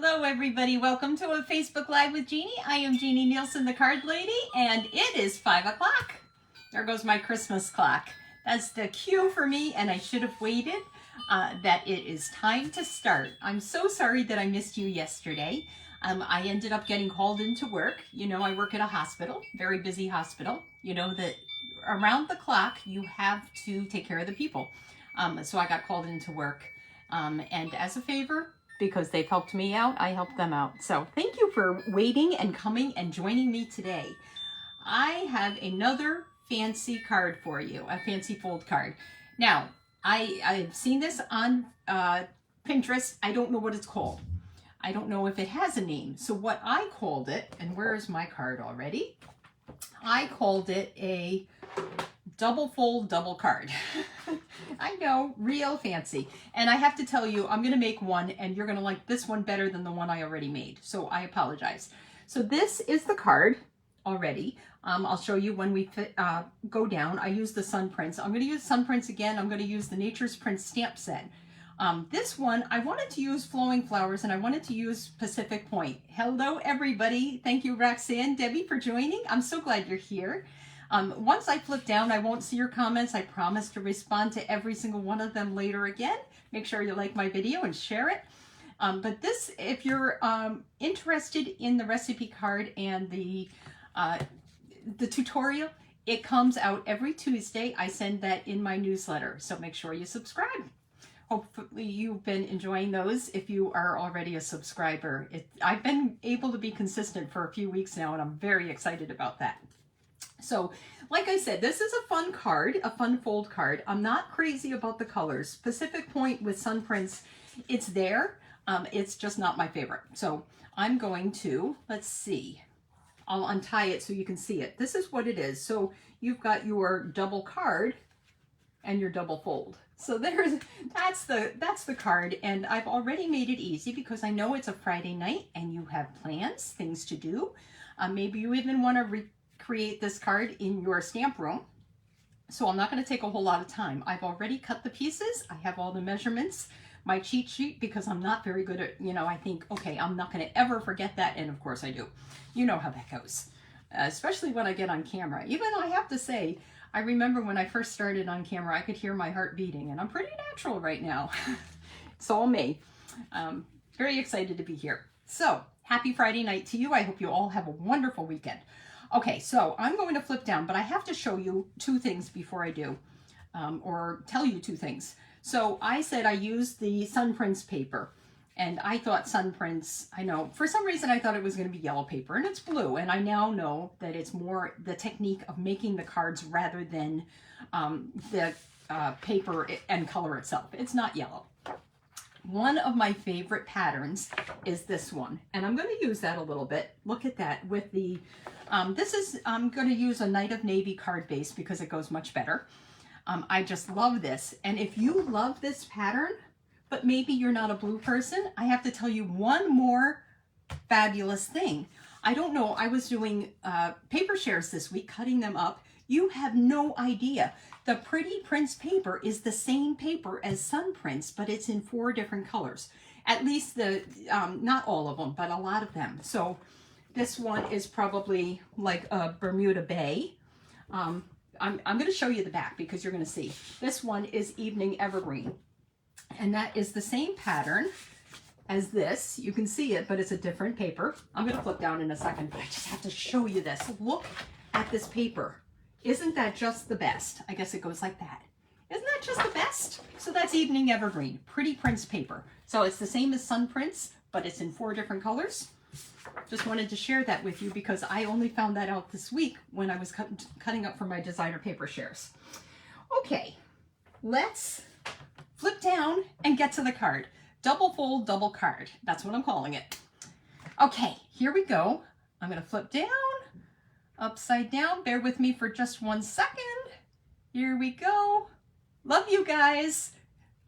Hello everybody, welcome to a Facebook Live with Jeannie. I am Jeannie Nielsen, the card lady, and it is 5 o'clock. There goes my Christmas clock. That's the cue for me, and I should have waited, that it is time to start. I'm so sorry that I missed you yesterday. I ended up getting called into work. You know, I work at a hospital, very busy hospital. You know that around the clock you have to take care of the people. So I got called into work, and as a favor, because they've helped me out, I helped them out. So thank you for waiting and coming and joining me today. I have another fancy card for you, a fancy fold card. Now, I've seen this on Pinterest. I don't know what it's called. I don't know if it has a name. So what I called it, and where is my card already? I called it a double fold double card. I know, real fancy. And I have to tell you, I'm going to make one and you're going to like this one better than the one I already made. So I apologize. So this is the card already. I'll show you when we go down. I use the Sun Prints. I'm going to use Sun Prints again. I'm going to use the Nature's Prints stamp set. This one, I wanted to use Flowing Flowers and I wanted to use Pacific Point. Hello, everybody. Thank you, Roxanne, Debbie, for joining. I'm so glad you're here. Once I flip down, I won't see your comments. I promise to respond to every single one of them later again. Make sure you like my video and share it. But this, if you're interested in the recipe card and the tutorial, it comes out every Tuesday. I send that in my newsletter, so make sure you subscribe. Hopefully you've been enjoying those if you are already a subscriber. I've been able to be consistent for a few weeks now, and I'm very excited about that. So, like I said, this is a fun card, a fun fold card. I'm not crazy about the colors. Pacific Point with Sun Prints, it's there. It's just not my favorite. So I'm going to, let's see, I'll untie it so you can see it. This is what it is. So you've got your double card and your double fold. So that's the card, and I've already made it easy because I know it's a Friday night and you have plans, things to do. Maybe you even want to create this card in your stamp room. So I'm not going to take a whole lot of time. I've already cut the pieces. I have all the measurements, my cheat sheet, because I'm not very good at, you know, I think, okay, I'm not going to ever forget that. And of course I do. You know how that goes, especially when I get on camera. Even I have to say, I remember when I first started on camera, I could hear my heart beating, and I'm pretty natural right now. It's all me. Very excited to be here. So happy Friday night to you. I hope you all have a wonderful weekend. Okay, so I'm going to flip down, but I have to show you two things before I do, or tell you two things. So I said I used the Sun Prints paper, and I thought Sun Prints, I know, for some reason I thought it was going to be yellow paper, and it's blue, and I now know that it's more the technique of making the cards rather than the paper and color itself. It's not yellow. One of my favorite patterns is this one, and I'm going to use that a little bit. Look at that with the, I'm going to use a Night of Navy card base because it goes much better. I just love this, and if you love this pattern, but maybe you're not a blue person, I have to tell you one more fabulous thing. I don't know, I was doing paper shares this week, cutting them up. You have no idea. The Pretty Prints paper is the same paper as Sun Prints, but it's in 4 different colors. At least the, not all of them, but a lot of them. So this one is probably like a Bermuda Bay. I'm going to show you the back because you're going to see. This one is Evening Evergreen. And that is the same pattern as this. You can see it, but it's a different paper. I'm going to flip down in a second, but I just have to show you this. Look at this paper. Isn't that just the best? I guess it goes like that. Isn't that just the best? So that's Evening Evergreen, Pretty Prints paper. So it's the same as Sun Prints, but it's in 4 different colors. Just wanted to share that with you because I only found that out this week when I was cutting up for my designer paper shares. Okay, let's flip down and get to the card. Double fold, double card. That's what I'm calling it. Okay, here we go. I'm going to flip down. Upside down. Bear with me for just 1 second. Here we go. Love you guys.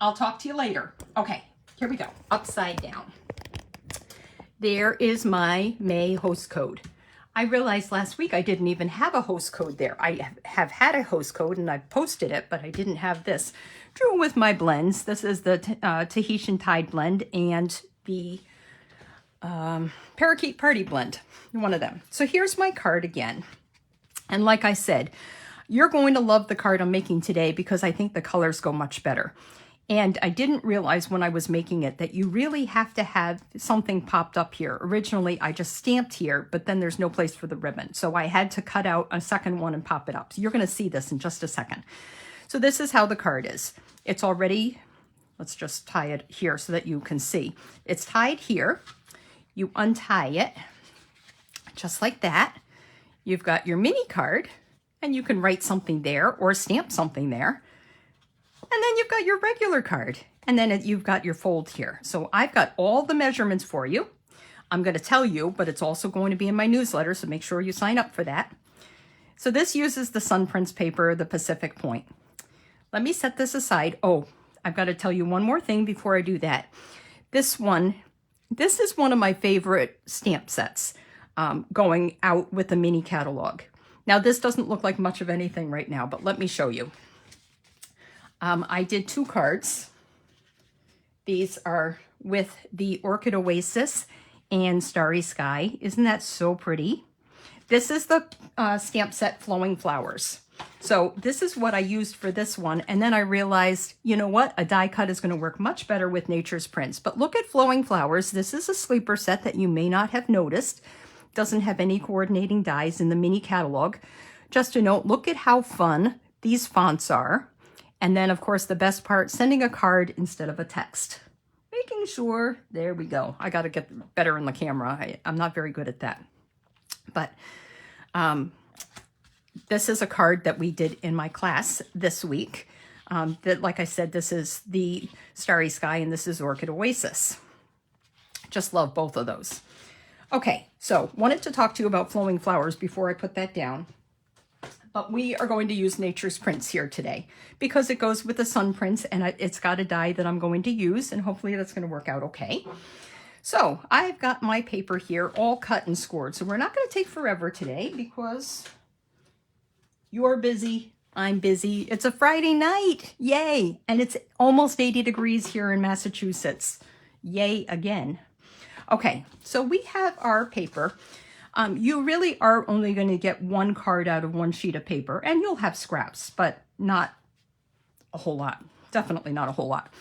I'll talk to you later. Okay, here we go. Upside down. There is my May host code. I realized last week I didn't even have a host code there. I have had a host code and I've posted it, but I didn't have this. True with my blends. This is the Tahitian Tide blend and the Parakeet Party Blend, one of them. So here's my card again. And like I said, you're going to love the card I'm making today because I think the colors go much better. And I didn't realize when I was making it that you really have to have something popped up here. Originally, I just stamped here, but then there's no place for the ribbon. So I had to cut out a second one and pop it up. So you're going to see this in just a second. So this is how the card is. It's already, let's just tie it here so that you can see. It's tied here. You untie it just like that. You've got your mini card and you can write something there or stamp something there. And then you've got your regular card, and then you've got your fold here. So I've got all the measurements for you. I'm going to tell you, but it's also going to be in my newsletter, so make sure you sign up for that. So this uses the Sun Prince paper, the Pacific Point. Let me set this aside. Oh, I've got to tell you one more thing before I do that. This is one of my favorite stamp sets going out with the mini catalog. Now, this doesn't look like much of anything right now, but let me show you. I did 2 cards. These are with the Orchid Oasis and Starry Sky. Isn't that so pretty? This is the stamp set Flowing Flowers. So this is what I used for this one. And then I realized, you know what? A die cut is going to work much better with Nature's Prints. But look at Flowing Flowers. This is a sleeper set that you may not have noticed. Doesn't have any coordinating dies in the mini catalog. Just a note, look at how fun these fonts are. And then, of course, the best part, sending a card instead of a text. Making sure, there we go. I got to get better in the camera. I'm not very good at that. But this is a card that we did in my class this week. That, like I said, this is the Starry Sky and this is Orchid Oasis. Just love both of those. Okay, so wanted to talk to you about Flowing Flowers before I put that down. But we are going to use Nature's Prints here today because it goes with the Sun Prints and it's got a die that I'm going to use and hopefully that's going to work out okay. So I've got my paper here all cut and scored. So we're not going to take forever today because you're busy, I'm busy. It's a Friday night, yay! And it's almost 80 degrees here in Massachusetts. Yay again. Okay, so we have our paper. You really are only going to get 1 card out of 1 sheet of paper, and you'll have scraps, but not a whole lot. Definitely not a whole lot.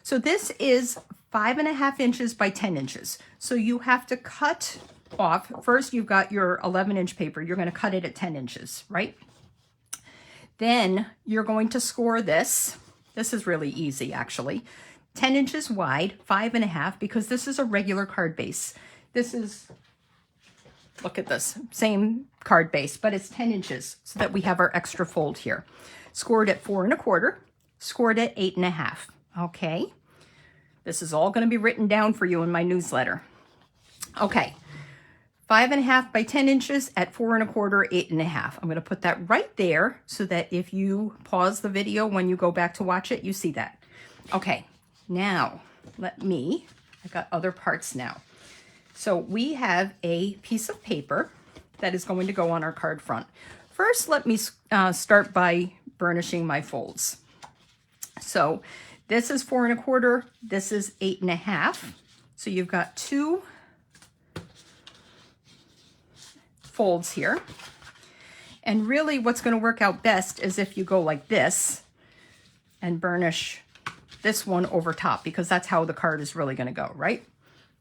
So this is 5.5 inches by 10 inches. So you have to cut off. First, you've got your 11-inch paper. You're going to cut it at 10 inches, right? Then you're going to score this. This is really easy, actually. 10 inches wide, 5.5, because this is a regular card base. This is... Look at this, same card base, but it's 10 inches so that we have our extra fold here. Scored at 4 1/4, scored at 8.5. Okay, this is all going to be written down for you in my newsletter. Okay, 5.5 by 10 inches at 4 1/4, 8.5. I'm going to put that right there so that if you pause the video when you go back to watch it, you see that. Okay, now I've got other parts now. So we have a piece of paper that is going to go on our card front. First, let me start by burnishing my folds. So this is 4 1/4, this is 8.5. So you've got 2 folds here. And really what's going to work out best is if you go like this and burnish this one over top, because that's how the card is really going to go, right?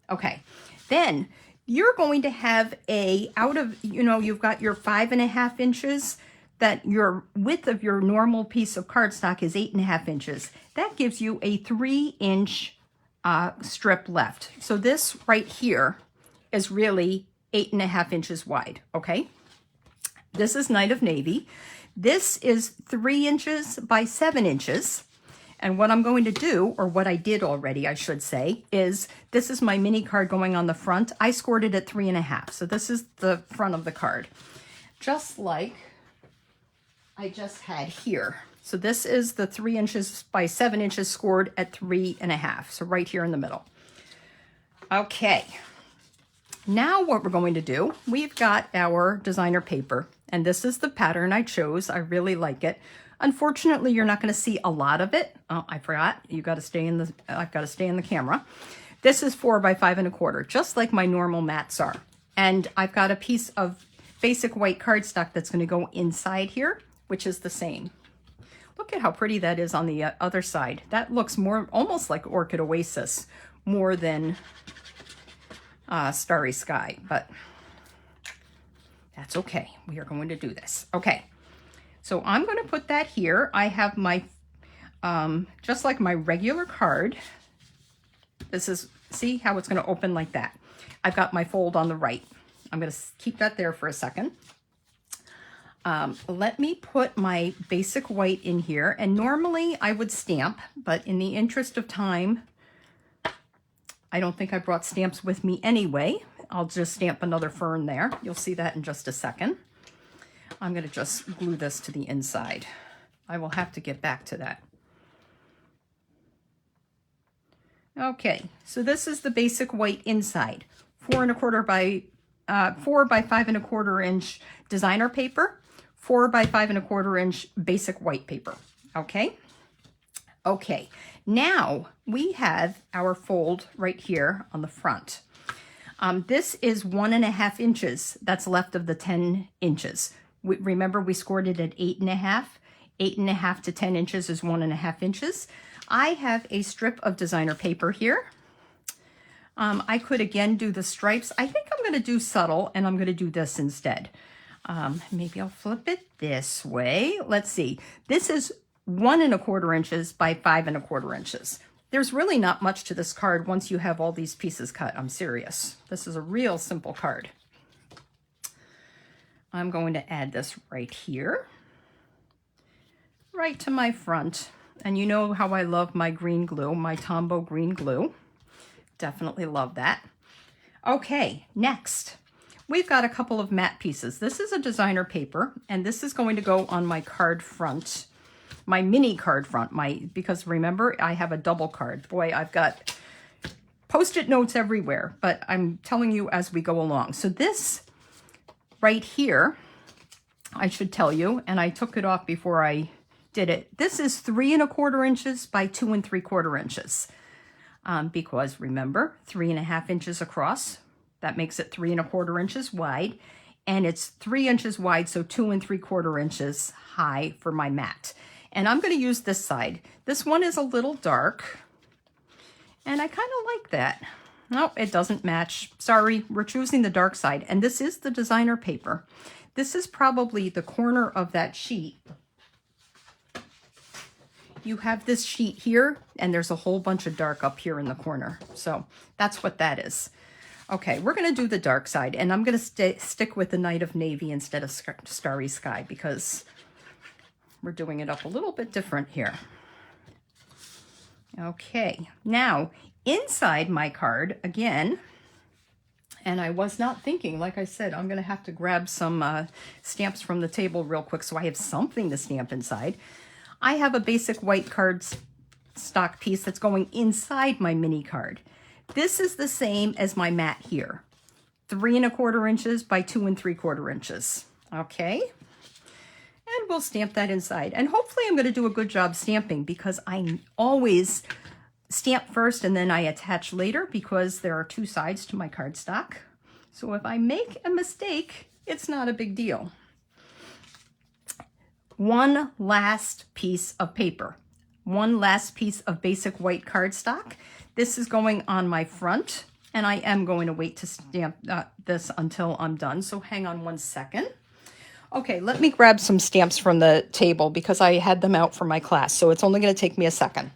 Okay. Then you're going to have you've got your 5.5 inches, that your width of your normal piece of cardstock is 8.5 inches. That gives you a 3-inch strip left. So this right here is really 8.5 inches wide, okay? This is Night of Navy. This is 3 inches by 7 inches. And what I'm going to do, or what I did already, I should say, is this is my mini card going on the front. I scored it at 3.5. So this is the front of the card, just like I just had here. So this is the 3 inches by 7 inches scored at 3.5. So right here in the middle. Okay. Now what we're going to do, we've got our designer paper, and this is the pattern I chose. I really like it. Unfortunately, you're not going to see a lot of it. Oh, I forgot. I've got to stay in the camera. This is 4 by 5 1/4, just like my normal mats are. And I've got a piece of basic white cardstock that's going to go inside here, which is the same. Look at how pretty that is on the other side. That looks more almost like Orchid Oasis more than Starry Sky, but that's okay. We are going to do this. Okay, so I'm going to put that here. I have my, just like my regular card. This is, see how it's going to open like that. I've got my fold on the right. I'm going to keep that there for a second. Let me put my basic white in here. And normally I would stamp, but in the interest of time, I don't think I brought stamps with me anyway. I'll just stamp another fern there. You'll see that in just a second. I'm going to just glue this to the inside. I will have to get back to that. Okay, so this is the basic white inside. 4 1/4 by 4 by 5 1/4 inch designer paper. 4 by 5 1/4 inch basic white paper. Okay. Okay. Now we have our fold right here on the front. This is 1.5 inches that's left of the 10 inches. Remember we scored it at 8.5. 8.5 to 10 inches is 1.5 inches. I have a strip of designer paper here. I could again do the stripes. I think I'm going to do subtle and I'm going to do this instead. Maybe I'll flip it this way. Let's see. This is 1 1/4 inches by 5 1/4 inches. There's really not much to this card once you have all these pieces cut. I'm serious. This is a real simple card. I'm going to add this right here, right to my front. And you know how I love my green glue, my Tombow green glue. Definitely love that. Okay, next. We've got a couple of matte pieces. This is a designer paper, and this is going to go on my card front, my mini card front, because remember, I have a double card. Boy, I've got Post-it notes everywhere, but I'm telling you as we go along. So this right here, I should tell you, and I took it off before I did it. This is 3 1/4 inches by 2 3/4 inches. Because remember, 3.5 inches across, that makes it 3 1/4 inches wide, and it's 3 inches wide, so 2 3/4 inches high for my mat. And I'm going to use this side. This one is a little dark, and I kind of like that. No, it doesn't match. Sorry, we're choosing the dark side, and this is the designer paper. This is probably the corner of that sheet. You have this sheet here, and there's a whole bunch of dark up here in the corner. So that's what that is. Okay, we're going to do the dark side, and I'm going to stick with the Night of Navy instead of Starry Sky because we're doing it up a little bit different here. Okay, now inside my card, again, and I was not thinking, like I said, I'm going to have to grab some stamps from the table real quick so I have something to stamp inside. I have a basic white card stock piece that's going inside my mini card. This is the same as my mat here. 3 1/4 inches by 2 3/4 inches. Okay. And we'll stamp that inside. And hopefully I'm going to do a good job stamping because I always stamp first and then I attach later because there are 2 sides to my cardstock. So if I make a mistake, it's not a big deal. One last piece of paper, one last piece of basic white cardstock. This is going on my front, and I am going to wait to stamp this until I'm done. So hang on one second. Okay, let me grab some stamps from the table because I had them out for my class. So it's only going to take me a second.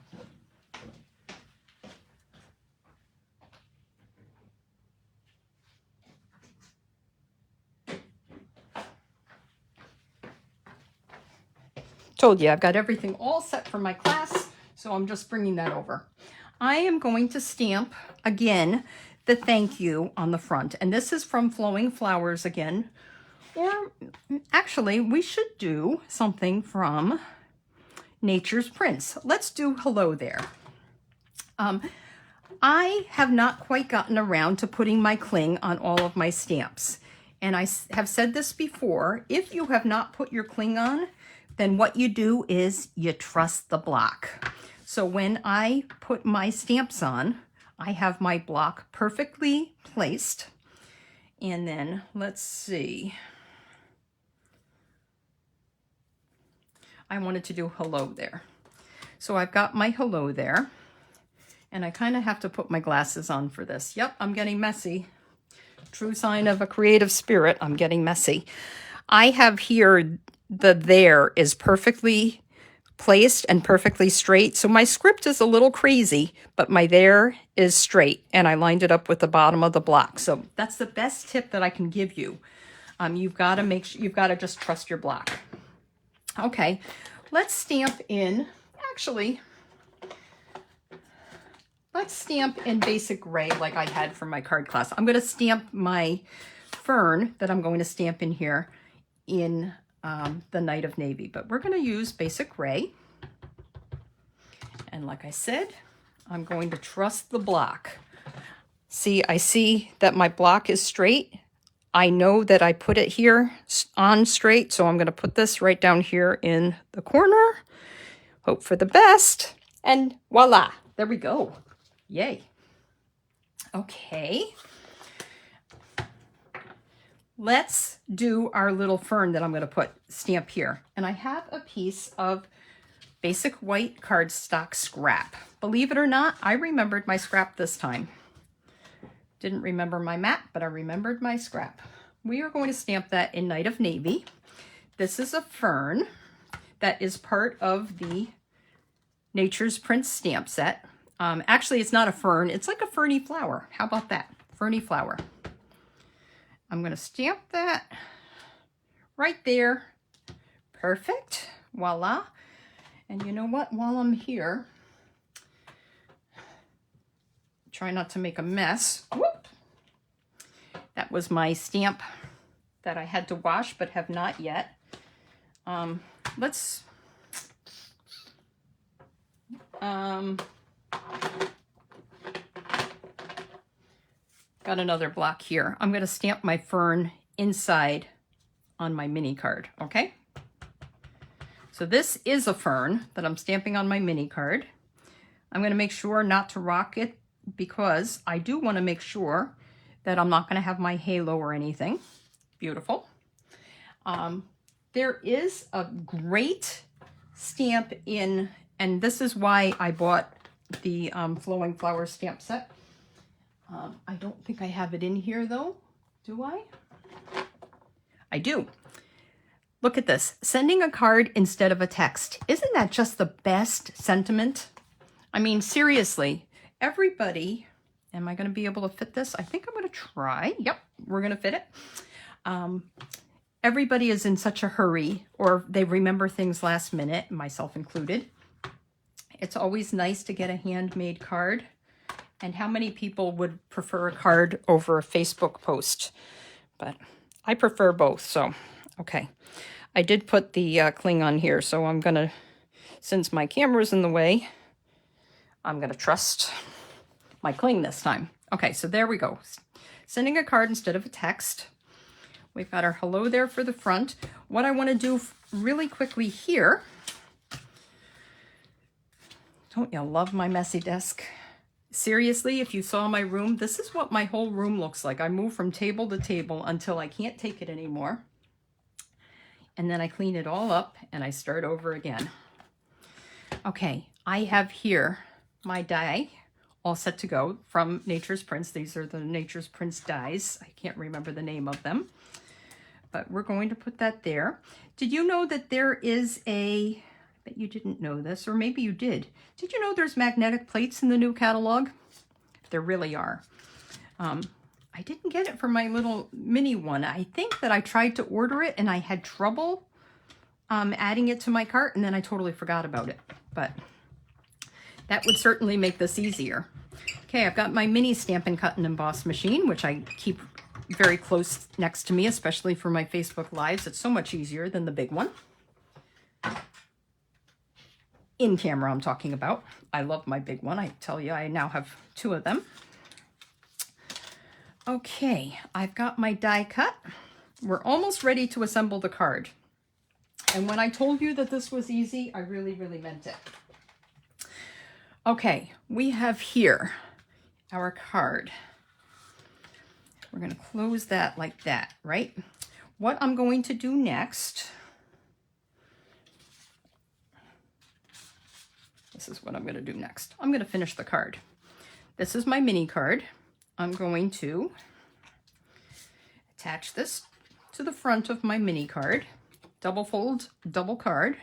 Told you, I've got everything all set for my class, so I'm just bringing that over. I am going to stamp, again, the thank you on the front. And this is from Flowing Flowers again. Or actually, we should do something from Nature's Prince. Let's do Hello There. I have not quite gotten around to putting my cling on all of my stamps. And I have said this before, if you have not put your cling on, then what you do is you trust the block. So when I put my stamps on, I have my block perfectly placed. And then let's see. I wanted to do hello there. So I've got my hello there. And I kind of have to put my glasses on for this. Yep, I'm getting messy. True sign of a creative spirit. I'm getting messy. I have here the there is perfectly placed and perfectly straight. So my script is a little crazy, but my there is straight. And I lined it up with the bottom of the block. So that's the best tip that I can give you. You've got to make sure, you've got to just trust your block. Okay, let's stamp in, actually, let's stamp in basic gray like I had for my card class. I'm going to stamp my fern that I'm going to stamp in here in the Night of Navy, but we're going to use basic gray. And like I said, I'm going to trust the block. See, I see that my block is straight. I know that I put it here on straight, so I'm going to put this right down here in the corner. Hope for the best. And voila, there we go. Yay. Okay. Let's do our little fern that I'm going to put stamp here. And I have a piece of basic white cardstock scrap. Believe it or not, I remembered my scrap this time. Didn't remember my map, but I remembered my scrap. We are going to stamp that in Night of Navy. This is a fern that is part of the Nature's Prince stamp set. Actually, it's not a fern. It's like a ferny flower. How about that? Ferny flower. I'm going to stamp that right there. Perfect. Voila. And you know what? While I'm here, try not to make a mess. Whoop. That was my stamp that I had to wash but have not yet. Let's got another block here. I'm going to stamp my fern inside on my mini card, okay? So this is a fern that I'm stamping on my mini card. I'm going to make sure not to rock it because I do want to make sure that I'm not going to have my halo or anything. Beautiful. There is a great stamp in, and this is why I bought the Flowing Flower stamp set. I don't think I have it in here though. Do I? I do. Look at this. Sending a card instead of a text. Isn't that just the best sentiment? I mean, seriously, everybody, am I going to be able to fit this? I think I'm going to try. Yep, we're going to fit it. Everybody is in such a hurry, or they remember things last minute, myself included. It's always nice to get a handmade card. And how many people would prefer a card over a Facebook post? But I prefer both, so okay. I did put the cling on here, so I'm going to, since my camera's in the way, I'm going to trust my cling this time. Okay, so there we go. Sending a card instead of a text. We've got our hello there for the front. What I want to do really quickly here, don't you love my messy desk? Seriously, if you saw my room, this is what my whole room looks like. I move from table to table until I can't take it anymore. And then I clean it all up and I start over again. Okay, I have here my die all set to go from Nature's Prince. These are the Nature's Prince dies. I can't remember the name of them, but we're going to put that there. Did you know that there is a, I bet you didn't know this, or maybe you did. Did you know there's magnetic plates in the new catalog? There really are. I didn't get it for my little mini one. I think that I tried to order it and I had trouble adding it to my cart, and then I totally forgot about it. But that would certainly make this easier. Okay, I've got my mini Stampin' Cut and Emboss machine, which I keep very close next to me, especially for my Facebook Lives. It's so much easier than the big one. In camera, I'm talking about. I love my big one. I tell you, I now have 2 of them. Okay, I've got my die cut. We're almost ready to assemble the card. And when I told you that this was easy, I really, really meant it. Okay, we have here our card. We're going to close that like that, right? What I'm going to do next, this is what I'm going to do next. I'm going to finish the card. This is my mini card. I'm going to attach this to the front of my mini card, double fold, double card.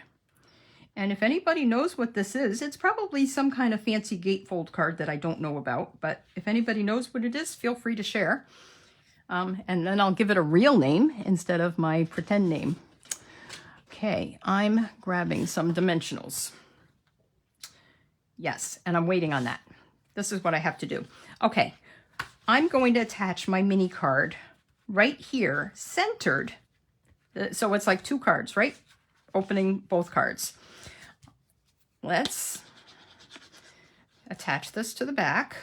And if anybody knows what this is, it's probably some kind of fancy gatefold card that I don't know about, but if anybody knows what it is, feel free to share. And then I'll give it a real name instead of my pretend name. Okay, I'm grabbing some dimensionals. Yes, and I'm waiting on that. This is what I have to do. Okay, I'm going to attach my mini card right here, centered. So it's like two cards, right? Opening both cards. Let's attach this to the back.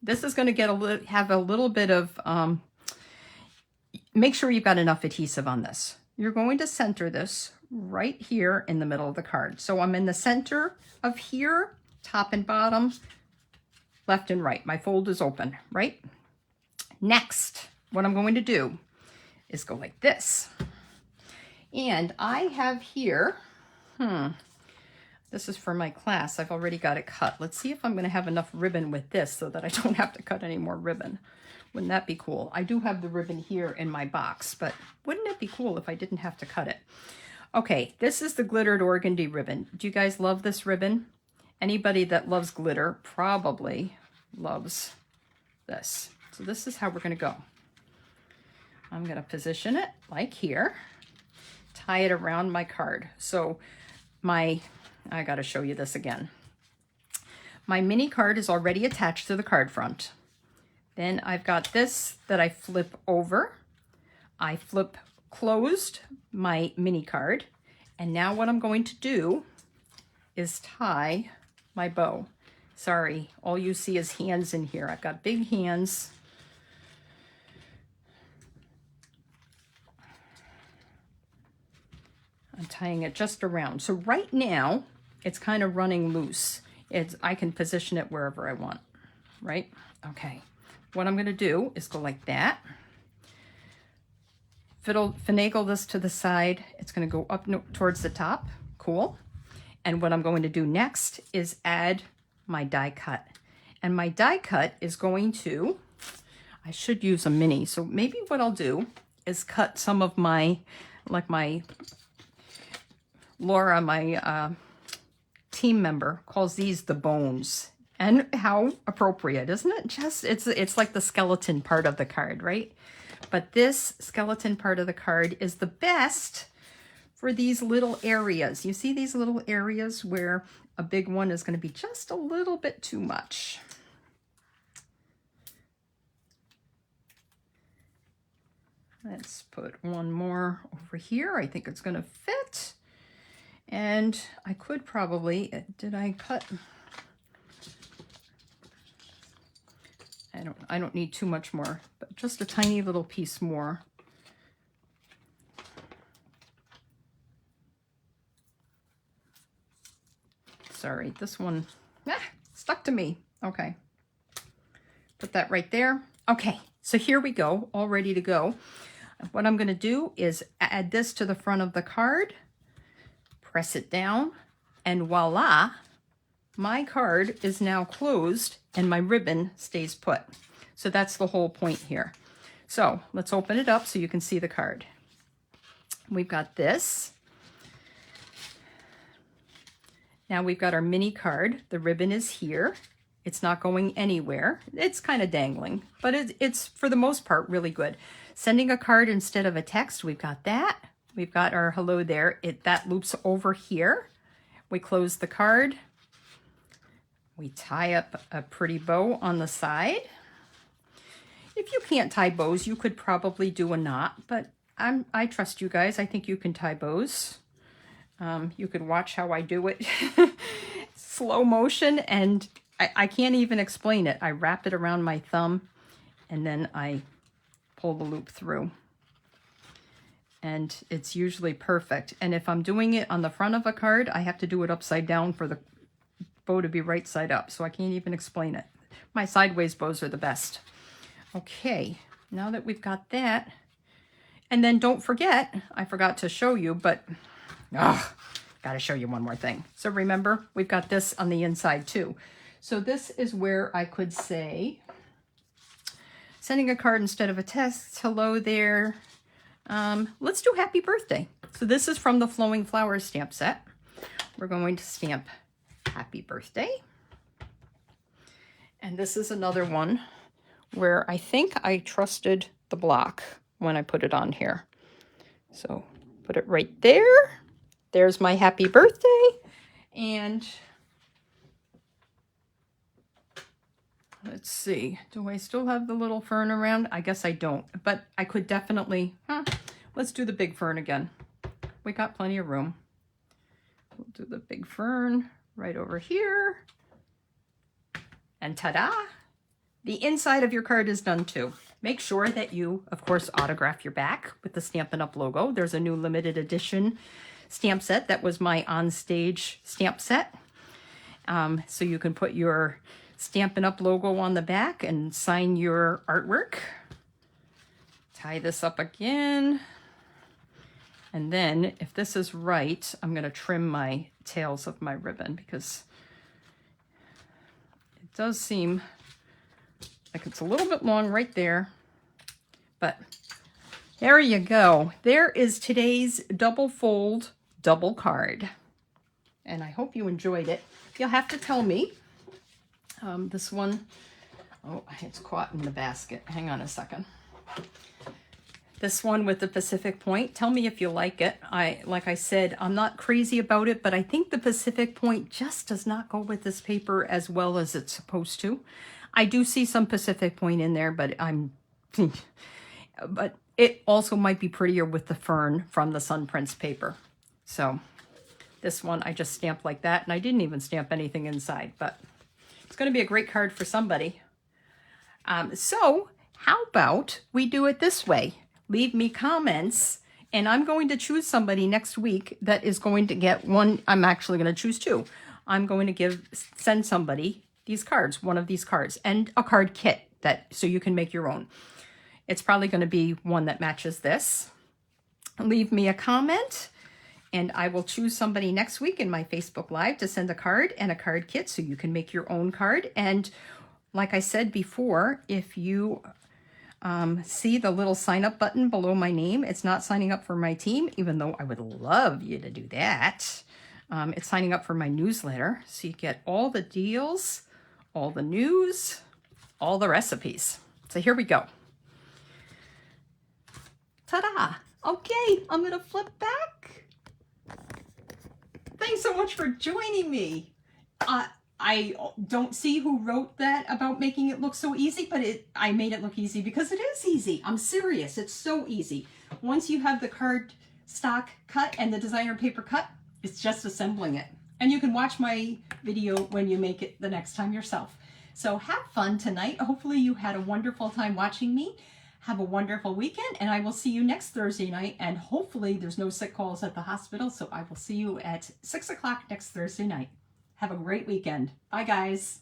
This is going to have a little bit of, make sure you've got enough adhesive on this. You're going to center this right here in the middle of the card. So I'm in the center of here, top and bottom, left and right. My fold is open, right? Next, what I'm going to do is go like this. And I have here, this is for my class. I've already got it cut. Let's see if I'm going to have enough ribbon with this so that I don't have to cut any more ribbon. Wouldn't that be cool? I do have the ribbon here in my box, but wouldn't it be cool if I didn't have to cut it? Okay, this is the glittered organdy ribbon. Do you guys love this ribbon? Anybody that loves glitter probably loves this. So this is how we're going to go. I'm going to position it like here, tie it around my card. So I got to show you this again. My mini card is already attached to the card front. Then I've got this that I flip over. I flip closed my mini card. And now what I'm going to do is tie my bow. Sorry, all you see is hands in here. I've got big hands. I'm tying it just around. So right now, it's kind of running loose. I can position it wherever I want, right? Okay, what I'm going to do is go like that. Finagle this to the side. It's going to go up towards the top. Cool. And what I'm going to do next is add my die cut. And my die cut is going to, I should use a mini. So maybe what I'll do is cut some of my, like my Laura, my team member, calls these the bones. And how appropriate, isn't it? Just it's like the skeleton part of the card, right? But this skeleton part of the card is the best for these little areas. You see these little areas where a big one is going to be just a little bit too much. Let's put one more over here. I think it's going to fit. And I could probably, did I cut? I don't need too much more, but just a tiny little piece more. Sorry, this one stuck to me. Okay, put that right there. Okay, so here we go, all ready to go. What I'm going to do is add this to the front of the card, press it down, and voila, my card is now closed and my ribbon stays put. So that's the whole point here. So let's open it up so you can see the card. We've got this. Now we've got our mini card. The ribbon is here. It's not going anywhere. It's kind of dangling, but it's for the most part really good. Sending a card instead of a text, we've got that. We've got our hello there. That loops over here. We close the card. We tie up a pretty bow on the side. If you can't tie bows, you could probably do a knot, but I trust you guys. I think you can tie bows. You could watch how I do it. Slow motion, and I can't even explain it. I wrap it around my thumb, and then I pull the loop through. And it's usually perfect. And if I'm doing it on the front of a card, I have to do it upside down for the bow to be right side up. So I can't even explain it. my sideways bows are the best. Okay, now that we've got that, and then don't forget, I forgot to show you, but gotta show you one more thing. So remember, we've got this on the inside too. So this is where I could say, sending a card instead of a text. Hello there. Let's do happy birthday. So this is from the Flowing Flowers stamp set. We're going to stamp happy birthday. And this is another one where I think I trusted the block when I put it on here. So put it right there. There's my happy birthday. And let's see, do I still have the little fern around? I guess I don't, but I could definitely, let's do the big fern again. We got plenty of room. We'll do the big fern right over here. And ta-da! The inside of your card is done too. Make sure that you, of course, autograph your back with the Stampin' Up! Logo. There's a new limited edition stamp set that was my on-stage stamp set. So you can put your Stampin' Up! Logo on the back and sign your artwork. Tie this up again. And then, if this is right, I'm going to trim my tails of my ribbon because it does seem like it's a little bit long right there. But there you go. There is today's double fold, double card. And I hope you enjoyed it. You'll have to tell me. This one, oh, it's caught in the basket. Hang on a second. This one with the Pacific Point, tell me if you like it. Like I said, I'm not crazy about it, but I think the Pacific Point just does not go with this paper as well as it's supposed to. I do see some Pacific Point in there, but but it also might be prettier with the fern from the Sun Prince paper. So this one I just stamped like that, and I didn't even stamp anything inside, but it's going to be a great card for somebody. So how about we do it this way? Leave me comments, and I'm going to choose somebody next week that is going to get one. I'm actually going to choose two. I'm going to send somebody these cards, one of these cards, and a card kit so you can make your own. It's probably going to be one that matches this. Leave me a comment, and I will choose somebody next week in my Facebook Live to send a card and a card kit so you can make your own card. And like I said before, if you see the little sign up button below my name, it's not signing up for my team, even though I would love you to do that. It's signing up for my newsletter, so you get all the deals, all the news, all the recipes. So here we go. Ta-da! Okay, I'm gonna flip back. Thanks so much for joining me. I don't see who wrote that about making it look so easy, but I made it look easy because it is easy. I'm serious. It's so easy. Once you have the card stock cut and the designer paper cut, it's just assembling it. And you can watch my video when you make it the next time yourself. So have fun tonight. Hopefully you had a wonderful time watching me. Have a wonderful weekend, and I will see you next Thursday night. And hopefully there's no sick calls at the hospital, so I will see you at 6 o'clock next Thursday night. Have a great weekend. Bye, guys.